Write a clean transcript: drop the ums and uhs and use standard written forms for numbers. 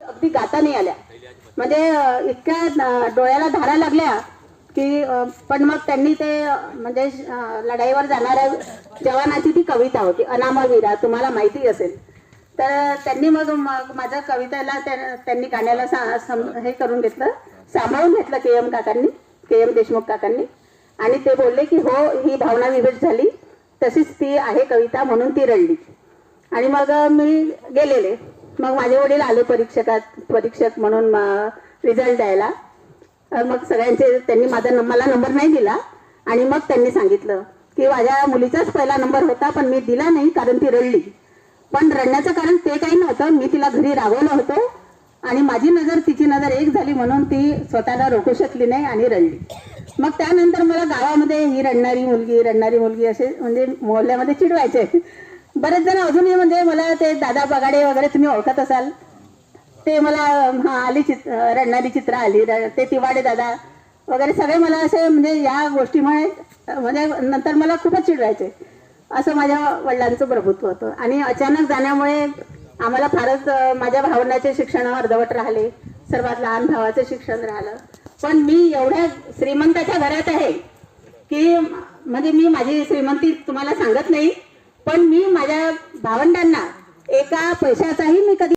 अगदी गाता नाही आल्या, म्हणजे इतक्या डोळ्याला धारा लागल्या की पण मग त्यांनी ते म्हणजे लढाईवर जाणाऱ्या जवानाची ती कविता होती, अनामवीरा, तुम्हाला माहिती असेल. तर त्यांनी मग माझ्या कवितेला त्यांनी गाण्याला हे करून घेतलं, सांभाळून घेतलं के एम देशमुख काकांनी. आणि ते बोलले की हो, ही भावना विभेद झाली, तशीच ती आहे कविता, म्हणून ती रडली. आणि मग मी गेलेले. मग माझे वडील आले परीक्षक म्हणून रिझल्ट द्यायला. मग सगळ्यांचे त्यांनी मला नंबर नाही दिला. आणि मग त्यांनी सांगितलं की माझ्या मुलीचाच पहिला नंबर होता, पण मी दिला नाही कारण ती रडली. पण रडण्याचं कारण ते काही नव्हतं, मी तिला घरी रागवलं होतं आणि माझी नजर तिची नजर एक झाली म्हणून ती स्वतःला रोखू शकली नाही आणि रडली. मग त्यानंतर मला गावामध्ये ही रडणारी मुलगी असे म्हणजे मोहल्ल्यामध्ये चिडवायचे बरेच जण. अजूनही म्हणजे मला ते दादा बगाडे वगैरे तुम्ही ओळखत असाल, ते मला आली रडणारी चित्र आली, ते तिवाडे दादा वगैरे सगळे मला असे म्हणजे या गोष्टीमुळे म्हणजे नंतर मला खूपच चिडवायचे. असं माझ्या वडिलांचं प्रभुत्व होतं. आणि अचानक जाण्यामुळे आम्हाला फारच माझ्या भावंडाचे शिक्षण अर्धवट राहिले, सर्वात लहान भावाचं शिक्षण राहिलं. पण मी एवढ्या श्रीमंताच्या घरात आहे की म्हणजे मी माझी श्रीमंती तुम्हाला सांगत नाही, पण मी माझ्या भावंडांना एका पैशाचाही मी कधी